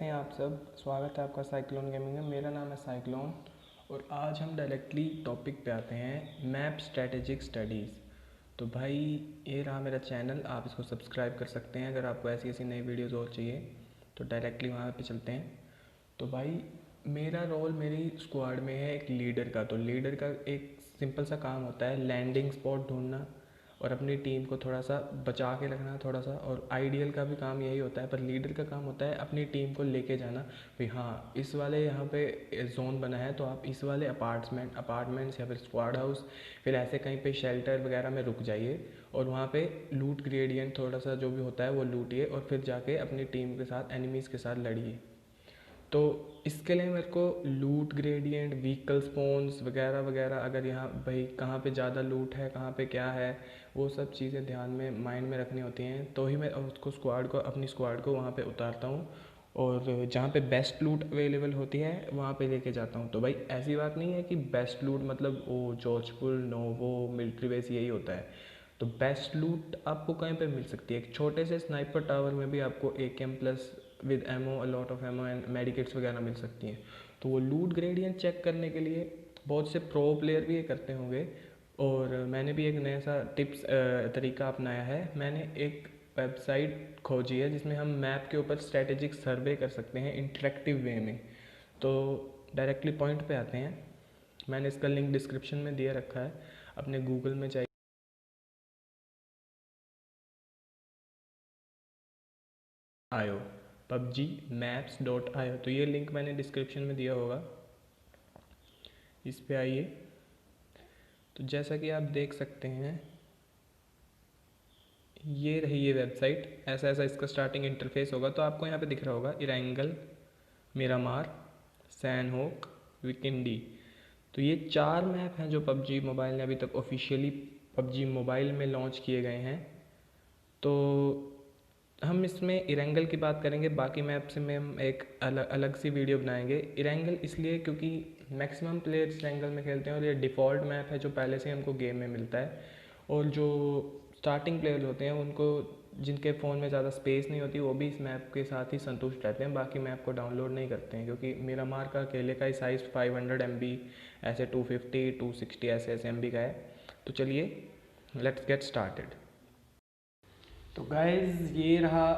कैसे हैं आप सब। स्वागत है आपका साइक्लोन गेमिंग में। मेरा नाम है साइक्लोन और आज हम डायरेक्टली टॉपिक पे आते हैं, मैप स्ट्रेटेजिक स्टडीज़। तो भाई ये रहा मेरा चैनल, आप इसको सब्सक्राइब कर सकते हैं अगर आपको ऐसी ऐसी नई वीडियोज़ और चाहिए तो डायरेक्टली वहाँ पे चलते हैं। तो भाई मेरा रोल मेरी स्क्वाड में है एक लीडर का। तो लीडर का एक सिंपल सा काम होता है लैंडिंग स्पॉट ढूंढना और अपनी टीम को थोड़ा सा बचा के रखना थोड़ा सा। और आइडियल का भी काम यही होता है, पर लीडर का काम होता है अपनी टीम को लेके जाना। भाई हाँ, इस वाले यहाँ पे जोन बना है तो आप इस वाले अपार्टमेंट्स या फिर स्क्वाड हाउस फिर ऐसे कहीं पे शेल्टर वगैरह में रुक जाइए और वहाँ पे लूट ग्रेडियंट थोड़ा सा जो भी होता है वो लूटिए और फिर जाके अपनी टीम के साथ एनिमीज़ के साथ लड़िए। तो इसके लिए मेरे को लूट ग्रेडियंट, व्हीकल स्पॉन्स वगैरह वगैरह, अगर यहाँ भाई कहाँ पे ज़्यादा लूट है, कहाँ पे क्या है, वो सब चीज़ें ध्यान में माइंड में रखनी होती हैं। तो ही मैं उसको अपनी स्क्वाड को वहाँ पे उतारता हूँ और जहाँ पे बेस्ट लूट अवेलेबल होती है वहाँ पे लेके जाता हूँ। तो भाई ऐसी बात नहीं है कि बेस्ट लूट मतलब वो जॉर्जपुर, नोवो, मिलिट्री बेस यही होता है। तो बेस्ट लूट आपको कहीं पे मिल सकती है। एक छोटे से स्नाइपर टावर में भी आपको AKM plus with MO, a lot of MO and medicates वगैरह मिल सकती हैं। तो वो लूट ग्रेडियंट चेक करने के लिए बहुत से प्रो प्लेयर भी ये करते होंगे और मैंने भी एक नया सा टिप्स तरीका अपनाया है। मैंने एक वेबसाइट खोजी है जिसमें हम मैप के ऊपर स्ट्रेटेजिक सर्वे कर सकते हैं इंटरेक्टिव वे में। तो डायरेक्टली पॉइंट पे आते हैं। मैंने इसका लिंक डिस्क्रिप्शन में दिया रखा है, अपने गूगल में चाहिए आयो PUBG Maps.io। तो ये लिंक मैंने डिस्क्रिप्शन में दिया होगा, इस पे आइए। तो जैसा कि आप देख सकते हैं ये रही ये वेबसाइट, ऐसा ऐसा इसका स्टार्टिंग इंटरफेस होगा। तो आपको यहाँ पे दिख रहा होगा इरेंगल, मिरामार, सैनहोक, विकिंडी। तो ये 4 मैप हैं जो PUBG मोबाइल ने अभी तक ऑफिशियली PUBG मोबाइल में लॉन्च किए गए हैं। तो हम इसमें इरेंगल की बात करेंगे, बाकी मैप से में हम एक अलग सी वीडियो बनाएंगे। इरेंगल इसलिए क्योंकि मैक्सिमम प्लेयर्स इरेंगल में खेलते हैं और ये डिफ़ॉल्ट मैप है जो पहले से हमको गेम में मिलता है। और जो स्टार्टिंग प्लेयर्स होते हैं उनको, जिनके फ़ोन में ज़्यादा स्पेस नहीं होती, वो भी इस मैप के साथ ही संतुष्ट रहते हैं, बाकी मैप को डाउनलोड नहीं करते हैं। क्योंकि मिरामार का अकेले का ही साइज़ 500 MB, ऐसे 250 260 ऐसे ऐसे MB का है। तो चलिए लेट्स गेट स्टार्टेड। तो गाइज़ ये रहा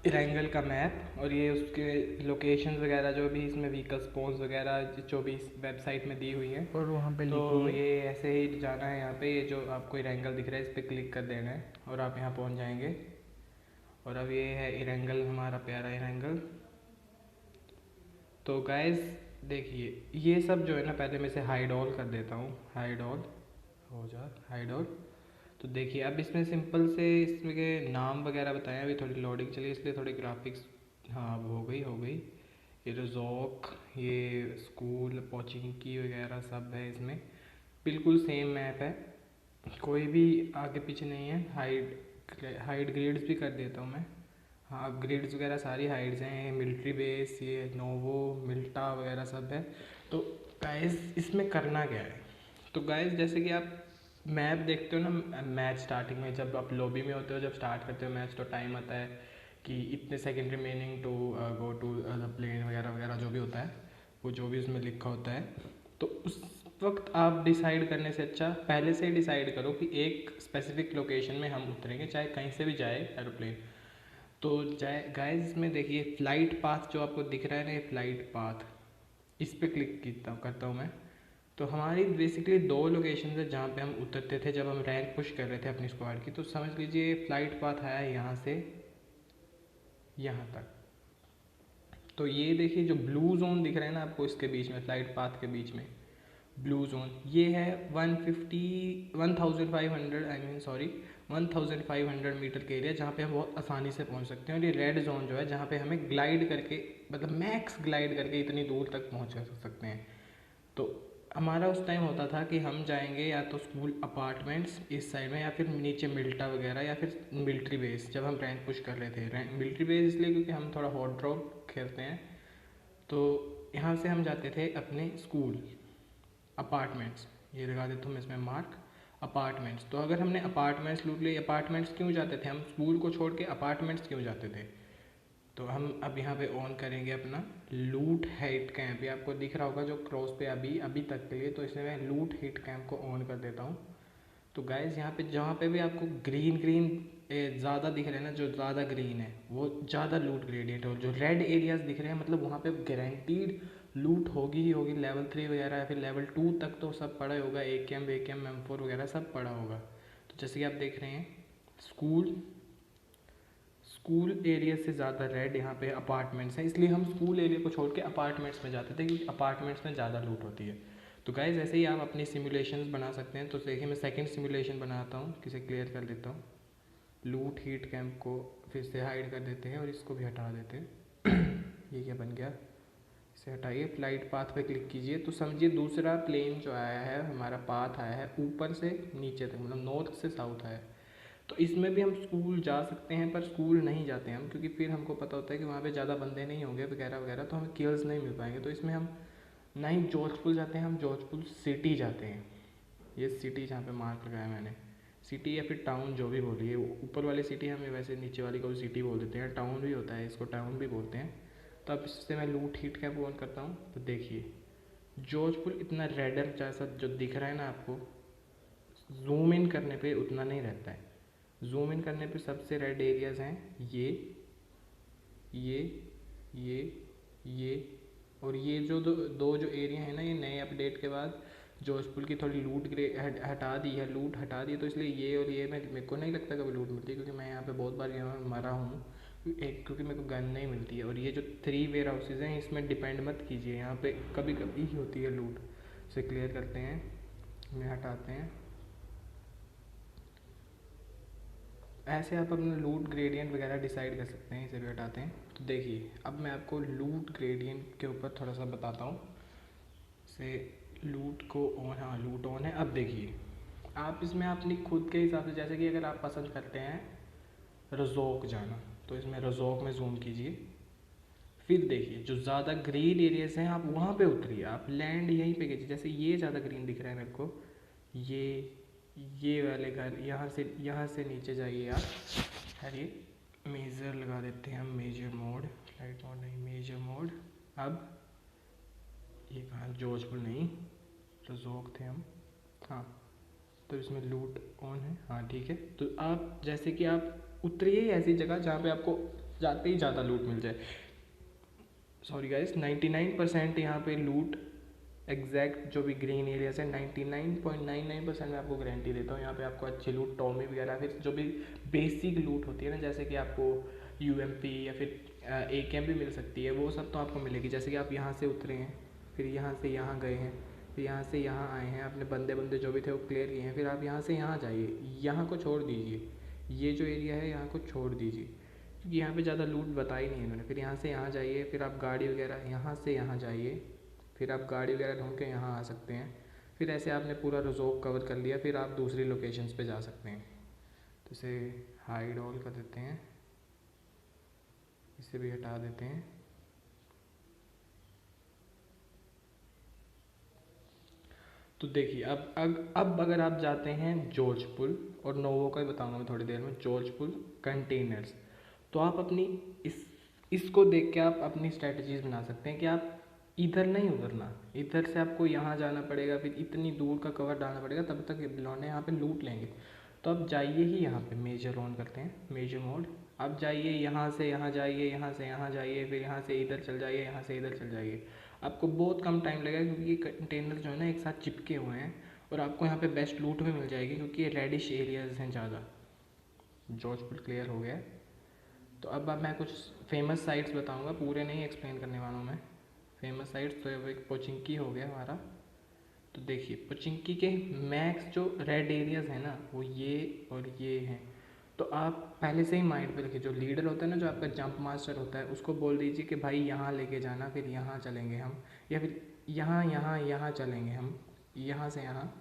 इरेंगल का मैप और ये उसके लोकेशंस वगैरह जो भी इसमें व्हीकल स्पॉन्स वगैरह जो भी इस वेबसाइट में दी हुई हैं। और वहाँ पे तो लिखिए ये ऐसे ही जाना है। यहाँ पे ये जो आपको इरेंगल दिख रहा है इस पर क्लिक कर देना है और आप यहाँ पहुँच जाएंगे। और अब ये है इरेंगल, हमारा प्यारा इरेंगल। तो गाइज़ देखिए ये सब जो है ना, पहले मैं इसे हाइड ऑल कर देता हूँ। हाइड ऑल हो जा, हाइड ऑल। तो देखिए अब इसमें सिंपल से इसमें नाम वगैरह बताएं। अभी थोड़ी लोडिंग चली इसलिए थोड़ी ग्राफिक्स, हाँ अब हो गई। ये रिजॉक, ये स्कूल, पोचिंकी वगैरह सब है इसमें। बिल्कुल सेम मैप है, कोई भी आगे पीछे नहीं है। हाइड ग्रेड्स भी कर देता हूँ मैं। हाँ ग्रेड्स वगैरह सारी हाइड्स हैं। मिलिट्री बेस, ये नोवो, मिल्टा वगैरह सब है। तो गाइस इसमें करना क्या है, तो गाइस जैसे कि आप मैप देखते हो ना, मैच स्टार्टिंग में जब आप लॉबी में होते हो, जब स्टार्ट करते हो मैच, तो टाइम आता है कि इतने second remaining to go to the plane वगैरह वगैरह जो भी होता है, वो जो भी उसमें लिखा होता है। तो उस वक्त आप डिसाइड करने से अच्छा पहले से ही डिसाइड करो कि एक स्पेसिफिक लोकेशन में हम उतरेंगे, चाहे कहीं से भी जाए एरोप्लेन। तो जाए गाइस इसमें देखिए फ़्लाइट पाथ जो आपको दिख रहा है ना, ये फ़्लाइट पाथ, इस पर क्लिक करता हूँ मैं। तो हमारी बेसिकली 2 लोकेशन है जहाँ पे हम उतरते थे जब हम रैंक पुश कर रहे थे अपनी स्क्वाड की। तो समझ लीजिए फ़्लाइट पाथ आया यहाँ से यहाँ तक। तो ये देखिए जो ब्लू जोन दिख रहा है ना आपको इसके बीच में, फ़्लाइट पाथ के बीच में ब्लू जोन, ये है 1500 आई मीन सॉरी 1500 मीटर के एरिया जहाँ पे हम बहुत आसानी से पहुँच सकते हैं। और ये रेड जोन जो है जहाँ पे हमें ग्लाइड करके, मतलब मैक्स ग्लाइड करके इतनी दूर तक पहुँच सकते हैं। तो हमारा उस टाइम होता था कि हम जाएंगे या तो स्कूल अपार्टमेंट्स इस साइड में, या फिर नीचे मिल्टा वगैरह, या फिर मिलिट्री बेस जब हम रैंक पुश कर रहे थे। मिलिट्री बेस इसलिए क्योंकि हम थोड़ा हॉट ड्रॉप खेलते हैं। तो यहाँ से हम जाते थे अपने स्कूल अपार्टमेंट्स, ये लगा देता हूँ मैं इसमें मार्क, अपार्टमेंट्स। तो अगर हमने अपार्टमेंट्स लूट लिए, अपार्टमेंट्स क्यों जाते थे हम, स्कूल को छोड़ के अपार्टमेंट्स क्यों जाते थे, तो हम अब यहाँ पे ऑन करेंगे अपना लूट हिट कैंप। ये आपको दिख रहा होगा जो क्रॉस पे अभी अभी तक के लिए, तो इसलिए मैं लूट हिट कैंप को ऑन कर देता हूँ। तो गाइज यहाँ पे जहाँ पे भी आपको ग्रीन ग्रीन ज़्यादा दिख रहे हैं ना, जो ज़्यादा ग्रीन है वो ज़्यादा लूट ग्रेडियंट है, और जो रेड एरियाज दिख रहे हैं मतलब वहाँ पे गारंटीड लूट होगी ही होगी। लेवल 3 वगैरह या फिर लेवल 2 तक तो सब पड़ा होगा, AKM M4 वगैरह सब पड़ा होगा। तो जैसे कि आप देख रहे हैं स्कूल एरिया से ज़्यादा रेड यहाँ पे अपार्टमेंट्स हैं, इसलिए हम स्कूल एरिया को छोड़ के अपार्टमेंट्स में जाते थे क्योंकि अपार्टमेंट्स में ज़्यादा लूट होती है। तो गाइज ऐसे ही आप अपनी सिमुलेशंस बना सकते हैं। तो देखिए मैं सेकंड सिमुलेशन बनाता हूँ, किसे क्लियर कर देता हूँ। लूट हीट कैंप को फिर से हाइड कर देते हैं और इसको भी हटा देते हैं। ये क्या बन गया, इसे हटाइए। फ्लाइट पाथ पे क्लिक कीजिए तो समझिए दूसरा प्लेन जो आया है, हमारा पाथ आया है ऊपर से नीचे तक, मतलब नॉर्थ से साउथ आया है। तो इसमें भी हम स्कूल जा सकते हैं, पर स्कूल नहीं जाते हैं हम, क्योंकि फिर हमको पता होता है कि वहाँ पे ज़्यादा बंदे नहीं होंगे वगैरह वगैरह, तो हमें किल्स नहीं मिल पाएंगे। तो इसमें हम ना ही जॉर्जपुल जाते हैं, हम जॉर्जपुल सिटी जाते हैं। ये सिटी जहाँ पे मार्क लगाया मैंने, सिटी या फिर टाउन जो भी बोलिए। ऊपर वाली सिटी हमें वैसे नीचे वाली को सिटी बोल देते हैं, टाउन भी होता है, इसको टाउन भी बोलते हैं। तो अब इससे मैं लूट हीट कैंप ऑन करता हूँ तो देखिए जॉर्जपुल इतना रेडर जैसा जो दिख रहा है ना आपको, जूम इन करने पे उतना नहीं रहता है। जूम इन करने पे सबसे रेड एरियाज हैं ये ये ये और ये जो दो जो एरिया है ना, ये नए अपडेट के बाद जोधपुर की थोड़ी लूट हटा दी है, लूट हटा दी, तो इसलिए ये और ये मेरे को नहीं लगता कभी लूट मिलती, क्योंकि मैं यहाँ पे बहुत बार यहाँ मरा हूँ क्योंकि मेरे को गन नहीं मिलती है। और ये जो 3 वेयर हाउसेज हैं इसमें डिपेंड मत कीजिए, यहाँ पे कभी कभी ही होती है लूट। इसे क्लियर करते हैं, इन्हें हटाते हैं। ऐसे आप अपना लूट ग्रेडियंट वगैरह डिसाइड कर सकते हैं, इसे भी हटाते हैं। तो देखिए अब मैं आपको लूट ग्रेडियंट के ऊपर थोड़ा सा बताता हूँ। से लूट को ऑन, हाँ लूट ऑन है। अब देखिए आप इसमें अपनी खुद के हिसाब से, जैसे कि अगर आप पसंद करते हैं रज़ोक जाना तो इसमें रज़ोक में जूम कीजिए। फिर देखिए जो ज़्यादा ग्रीन एरियाज हैं आप वहाँ पे उतरिए, आप लैंड यहीं पे कीजिए। जैसे ये ज़्यादा ग्रीन दिख रहा है मेरे को, ये वाले घर, यहाँ से नीचे जाइए आप। अरे मेजर लगा देते हैं हम, मेजर मोड, फ्लाइट मोड नहीं मेजर मोड। अब ये कहाँ, जोधपुर नहीं रज़ोक थे हम, हाँ तो इसमें लूट ऑन है, हाँ ठीक है। तो आप जैसे कि आप उतरिए ऐसी जगह जहाँ पे आपको जाते ही ज़्यादा लूट मिल जाए। सॉरी गाइस 99% यहाँ पे लूट एग्जैक्ट जो भी ग्रीन एरियाज है 99.99% मैं आपको गारंटी देता हूँ यहाँ पे आपको अच्छी लूट टॉमी वगैरह, फिर जो भी बेसिक लूट होती है ना, जैसे कि आपको UMP या फिर AKM भी मिल सकती है, वो सब तो आपको मिलेगी। जैसे कि आप यहाँ से उतरे हैं, फिर यहाँ से यहाँ गए हैं, फिर यहाँ से यहाँ आए हैं, अपने बंदे जो भी थे वो क्लियर किए हैं, फिर आप यहाँ से यहाँ जाइए, यहाँ को छोड़ दीजिए, ये जो एरिया है यहाँ को छोड़ दीजिए क्योंकि यहाँ पे ज़्यादा लूट बताई नहीं है इन्होंने। फिर यहाँ से यहाँ जाइए, फिर आप गाड़ी वगैरह यहाँ से यहाँ जाइए, फिर आप गाड़ी वगैरह ढूंढ के यहाँ आ सकते हैं। फिर ऐसे आपने पूरा रिजॉर्ट कवर कर लिया, फिर आप दूसरी लोकेशंस पे जा सकते हैं। तो इसे हाइड ऑल कर देते हैं, इसे भी हटा देते हैं। तो देखिए अब अगर आप जाते हैं जॉर्जपुल, और नोवो का ही बताऊंगा मैं थोड़ी देर में, जॉर्जपुल कंटेनर्स, तो आप अपनी इसको देख के आप अपनी स्ट्रेटजीज बना सकते हैं कि आप इधर नहीं उतरना, इधर से आपको यहाँ जाना पड़ेगा, फिर इतनी दूर का कवर डालना पड़ेगा, तब तक लौंडे यहाँ पे लूट लेंगे। तो आप जाइए ही यहाँ पे, मेजर ऑन करते हैं, मेजर मोड। आप जाइए यहाँ से यहाँ जाइए, यहाँ से यहाँ जाइए, फिर यहाँ से इधर चल जाइए, यहाँ से इधर चल जाइए। आपको बहुत कम टाइम लगेगा क्योंकि ये कंटेनर जो है ना एक साथ चिपके हुए हैं, और आपको यहाँ पे बेस्ट लूट भी मिल जाएगी क्योंकि ये रेडिश एरियाज हैं ज़्यादा। जॉर्जपुल क्लियर हो गया। तो अब मैं कुछ फेमस साइट्स बताऊंगा, पूरे नहीं एक्सप्लेन करने वाला हूँ मैं। फेमस साइट्स तो एक पोचिंकी हो गया हमारा। तो देखिए पोचिंकी के मैक्स जो रेड एरियाज हैं ना वो ये और ये हैं। तो आप पहले से ही माइंड पे रखिए, जो लीडर होता है ना, जो आपका जंप मास्टर होता है, उसको बोल दीजिए कि भाई यहाँ लेके जाना, फिर यहाँ चलेंगे हम, या फिर यहाँ यहाँ यहाँ चलेंगे हम, यहाँ से यहाँ,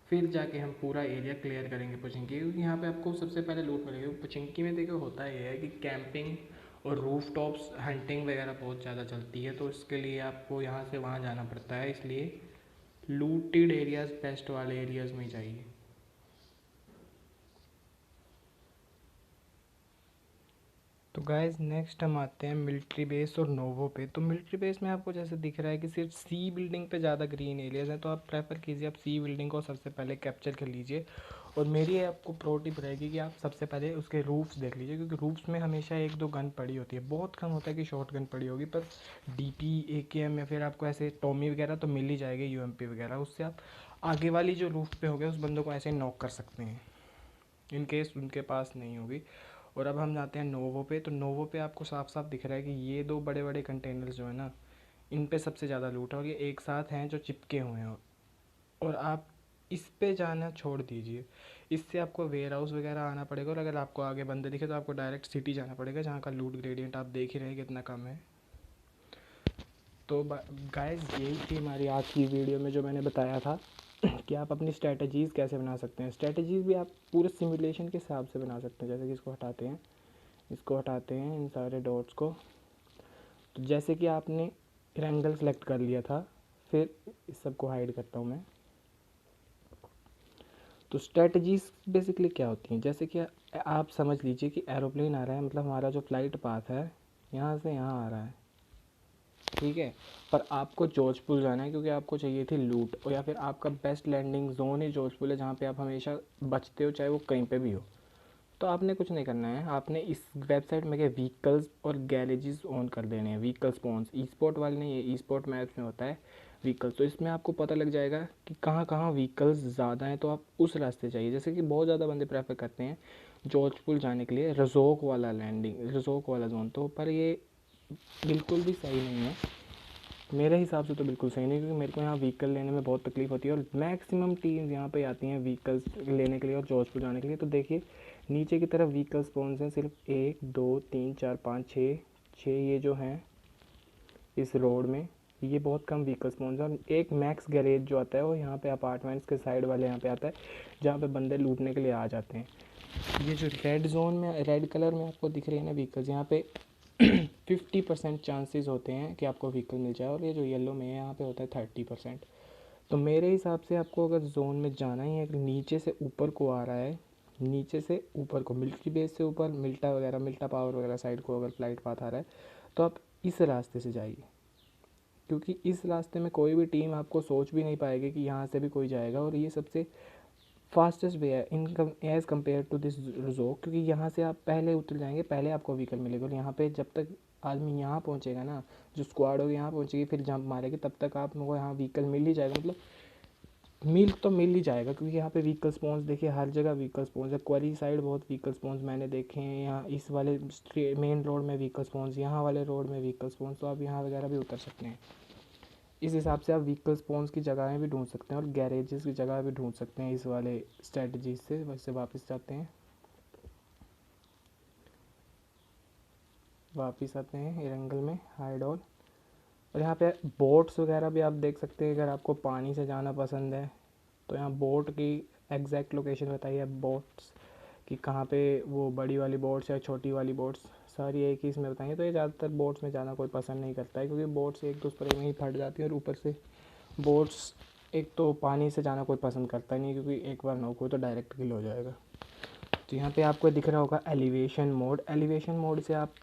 फिर जाके हम पूरा एरिया क्लियर करेंगे पोचिंकी, क्योंकि यहाँ पे आपको सबसे पहले लूट मिलेगी। पोचिंकी में देखो होता ये है कि कैंपिंग और रूफ टॉप्स हंटिंग वगैरह बहुत ज़्यादा चलती है, तो इसके लिए आपको यहाँ से वहाँ जाना पड़ता है, इसलिए लूटेड एरियाज़ बेस्ट वाले एरियाज़ में चाहिए। तो गाइस नेक्स्ट हम आते हैं मिलिट्री बेस और नोवो पे। तो मिलिट्री बेस में आपको जैसे दिख रहा है कि सिर्फ सी बिल्डिंग पे ज़्यादा ग्रीन एरियाज़ हैं, तो आप प्रेफर कीजिए आप सी बिल्डिंग को सबसे पहले कैप्चर कर लीजिए। और मेरी आपको प्रो टिप रहेगी कि आप सबसे पहले उसके रूफ्स देख लीजिए, क्योंकि रूफ्स में हमेशा एक दो गन पड़ी होती है। बहुत कम होता है कि शॉर्ट गन पड़ी होगी, पर DP AKM या फिर आपको ऐसे टॉमी वगैरह तो मिल ही जाएगी, UMP वगैरह। उससे आप आगे वाली जो रूफ पे हो गए उस बंदों को ऐसे नॉक कर सकते हैं, इन केस उनके पास नहीं होगी। और अब हम जाते हैं नोवो पे। तो नोवो पे आपको साफ साफ दिख रहा है कि ये दो बड़े बड़े कंटेनर्स जो है ना, इन पे सबसे ज़्यादा लूट है और ये एक साथ हैं जो चिपके हुए हैं। और आप इस पे जाना छोड़ दीजिए, इससे आपको वेयर हाउस वगैरह आना पड़ेगा। और अगर आपको आगे बंदे दिखे तो आपको डायरेक्ट सिटी जाना पड़ेगा, जहाँ का लूट ग्रेडियंट आप देख ही रहे हैं कितना कम है। तो गाइस यही थी हमारी आज की वीडियो में जो मैंने बताया था कि आप अपनी स्ट्रैटेजीज़ कैसे बना सकते हैं। स्ट्रैटेजीज़ भी आप पूरे सिमुलेशन के हिसाब से बना सकते हैं। जैसे कि इसको हटाते हैं इन सारे डॉट्स को। तो जैसे कि आपने रेंगल सेलेक्ट कर लिया था, फिर इस सब को हाइड करता हूँ मैं। तो स्ट्रैटेजीज़ बेसिकली क्या होती हैं, जैसे कि आप समझ लीजिए कि एरोप्लेन आ रहा है, मतलब हमारा जो फ्लाइट पाथ है यहाँ से यहाँ आ रहा है, ठीक है। पर आपको जॉर्जपुर जाना है क्योंकि आपको चाहिए थी लूट, और या फिर आपका बेस्ट लैंडिंग जोन ही जॉर्जपुर है, जहाँ पे आप हमेशा बचते हो, चाहे वो कहीं पे भी हो। तो आपने कुछ नहीं करना है, आपने इस वेबसाइट में के व्हीकल्स और गैरेजेस ऑन कर देने हैं। व्हीकल स्पॉन्स ई स्पॉट वाले नहीं, ये ई स्पॉट मैप्स में होता है व्हीकल्स। तो इसमें आपको पता लग जाएगा कि कहाँ कहाँ व्हीकल्स ज़्यादा हैं, तो आप उस रास्ते चाहिए। जैसे कि बहुत ज़्यादा बंदे प्रेफर करते हैं जॉर्जपुर जाने के लिए रजोक वाला लैंडिंग, रजोक वाला जोन। तो पर ये बिल्कुल भी सही नहीं है, मेरे हिसाब से तो बिल्कुल सही नहीं, क्योंकि मेरे को यहाँ व्हीकल लेने में बहुत तकलीफ होती है। और मैक्सिमम टीम्स यहाँ पे आती हैं व्हीकल्स लेने के लिए और जॉर्जपुर जाने के लिए। तो देखिए नीचे की तरफ व्हीकल स्पॉन्स हैं सिर्फ 1 2 3 4 5 6 ये जो हैं इस रोड में, ये बहुत कम व्हीकल स्पॉन्स हैं। और एक मैक्स गैरेज जो आता है वो यहाँ पे अपार्टमेंट्स के साइड वाले यहाँ पे आता है, जहाँ पे बंदे लूटने के लिए आ जाते हैं। ये जो रेड जोन में, रेड कलर में आपको दिख रही है ना व्हीकल्स, यहाँ पे 50% चांसेस होते हैं कि आपको व्हीकल मिल जाए, और ये जो येलो में है यहाँ पे होता है 30%। तो मेरे हिसाब से आपको अगर जोन में जाना ही है, नीचे से ऊपर को आ रहा है, नीचे से ऊपर को मिलिट्री बेस से ऊपर मिल्टा वगैरह, मिल्टा पावर वगैरह साइड को अगर फ्लाइट पाथ आ रहा है, तो आप इस रास्ते से जाइए, क्योंकि इस रास्ते में कोई भी टीम आपको सोच भी नहीं पाएगी कि यहाँ से भी कोई जाएगा। और ये सबसे फास्टेस्ट वे है in as compare to this resort, क्योंकि यहाँ से आप पहले उतर जाएंगे, पहले आपको व्हीकल मिलेगा। और यहाँ पे जब तक आदमी यहाँ पहुँचेगा ना, जो स्क्वाड होगी यहाँ पहुँचेगी फिर जंप मारेगी, तब तक आपको यहाँ व्हीकल मिल ही जाएगा। मतलब मिल तो मिल ही जाएगा, क्योंकि यहाँ पे व्हीकल स्पॉन्स देखिए हर जगह व्हीकल स्पॉन्स है। क्वारी साइड बहुत व्हीकल स्पॉन्स मैंने देखे हैं, यहाँ इस वाले मेन रोड में व्हीकल स्पॉन्स, यहाँ वाले रोड में व्हीकल स्पॉन्स। तो आप यहाँ वगैरह भी उतर सकते हैं। इस हिसाब से आप व्हीकल स्पॉन्स की जगहें भी ढूंढ सकते हैं और गैरेजेस की जगह भी ढूंढ सकते हैं इस वाले स्ट्रेटजी से। वैसे वापस जाते हैं, वापस आते हैं एरंगल में हाइड ऑल। और यहाँ पे बोट्स वगैरह भी आप देख सकते हैं, अगर आपको पानी से जाना पसंद है तो यहाँ बोट की एग्जैक्ट लोकेशन बताइए बोट्स कि कहाँ पे वो बड़ी वाली बोट्स या छोटी वाली बोट्स, सारी एक ही इसमें बताएंगे। तो ये ज़्यादातर बोट्स में जाना कोई पसंद नहीं करता है, क्योंकि बोट्स एक दूसरे में ही फट जाती है, और ऊपर से बोट्स एक तो पानी से जाना कोई पसंद करता नहीं, क्योंकि एक बार नॉक हो तो डायरेक्ट किल हो जाएगा। तो यहाँ पे आपको दिख रहा होगा एलिवेशन मोड। एलिवेशन मोड से आप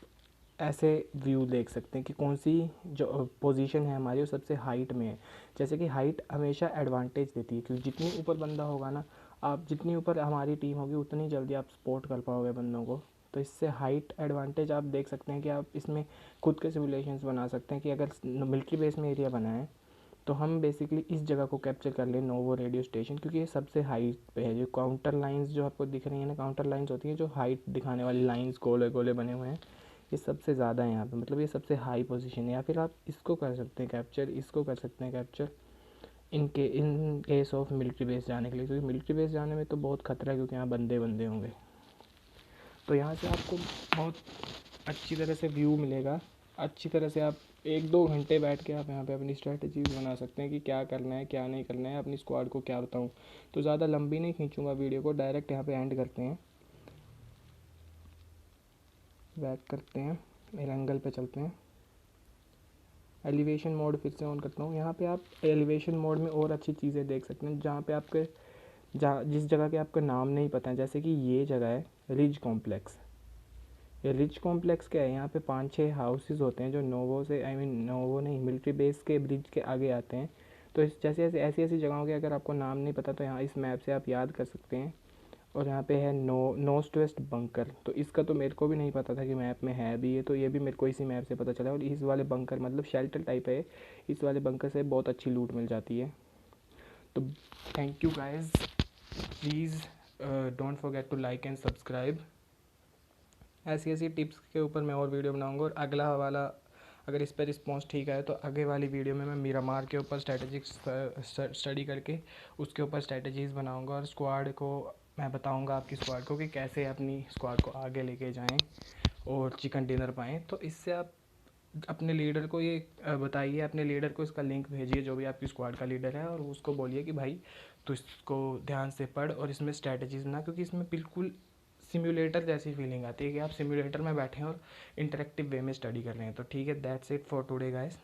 ऐसे व्यू देख सकते हैं कि कौन सी जो पोजीशन है हमारी वो सबसे हाइट में है। जैसे कि हाइट हमेशा एडवांटेज देती है, क्योंकि जितनी ऊपर बंदा होगा ना, आप जितनी ऊपर हमारी टीम होगी उतनी जल्दी आप स्पॉट कर पाओगे बंदों को। तो इससे हाइट एडवांटेज आप देख सकते हैं कि आप इसमें खुद के सिमुलेशंस बना सकते हैं कि अगर मिलिट्री बेस में एरिया बना है तो हम बेसिकली इस जगह को कैप्चर कर लें, नोवो रेडियो स्टेशन, क्योंकि ये सबसे हाइट पे है। जो काउंटर लाइंस जो आपको दिख रही है ना, काउंटर लाइंस होती हैं जो हाइट दिखाने वाली लाइंस गोले गोले बने हुए हैं, ये सबसे ज़्यादा है यहाँ पे, मतलब ये सबसे हाई पोजीशन है। या फिर आप इसको कर सकते हैं कैप्चर, इसको कर सकते हैं capture in case of military base जाने के लिए, क्योंकि मिलिट्री बेस जाने में तो बहुत खतरा है, क्योंकि यहाँ बंदे बंदे होंगे। तो यहाँ से आपको बहुत अच्छी तरह से व्यू मिलेगा, अच्छी तरह से आप 1-2 घंटे बैठ के आप यहाँ पे अपनी स्ट्रैटेजीज बना सकते हैं कि क्या करना है क्या नहीं करना है, अपनी स्क्वाड को क्या बताऊँ। तो ज़्यादा लंबी नहीं खींचूँगा वीडियो को, डायरेक्ट यहाँ पे एंड करते हैं, बैक करते हैं, एंगल पे चलते हैं। एलिवेशन मोड फिर से ऑन करता हूँ। यहाँ पे आप एलिवेशन मोड में और अच्छी चीज़ें देख सकते हैं, जहाँ पे आपके जिस जगह के आपका नाम नहीं पता है, जैसे कि ये जगह है रिज कॉम्प्लेक्स, ये रिच कॉम्प्लेक्स क्या है, यहाँ पे 5-6 हाउसेस होते हैं जो नोवो से, आई मीन नोवो नहीं, मिलिट्री बेस के ब्रिज के आगे आते हैं। तो इस जैसे ऐसे ऐसी ऐसी जगहों के अगर आपको नाम नहीं पता तो यहाँ इस मैप से आप याद कर सकते हैं। और यहाँ पे है नॉर्थ वेस्ट बंकर, तो इसका तो मेरे को भी नहीं पता था कि मैप में है भी ये, तो ये भी मेरे को इसी मैप से पता चला। और इस वाले बंकर मतलब शेल्टर टाइप है, इस वाले बंकर से बहुत अच्छी लूट मिल जाती है। तो thank you guys, please don't forget to like and subscribe. ऐसी ऐसी टिप्स के ऊपर मैं और वीडियो बनाऊंगा। और अगला वाला, अगर इस पर रिस्पॉन्स ठीक आए तो आगे वाली वीडियो में मैं मिरामार के ऊपर स्ट्रेटेजिक स्टडी करके उसके ऊपर स्ट्रेटजीज़ बनाऊंगा। और स्क्वाड को मैं बताऊंगा, आपकी स्क्वाड को, कि कैसे अपनी स्क्वाड को आगे लेके जाएं और चिकन डिनर पाएँ। तो इससे आप अपने लीडर को ये बताइए, अपने लीडर को इसका लिंक भेजिए, जो भी आपकी स्क्वाड का लीडर है, और उसको बोलिए कि भाई तो इसको ध्यान से पढ़ और इसमें स्ट्रैटेजीज बना, क्योंकि इसमें बिल्कुल सिम्युलेटर जैसी फीलिंग आती है कि आप सिम्युलेटर में बैठे हैं और इंटरेक्टिव वे में स्टडी कर रहे हैं। तो ठीक है, that's it for today guys.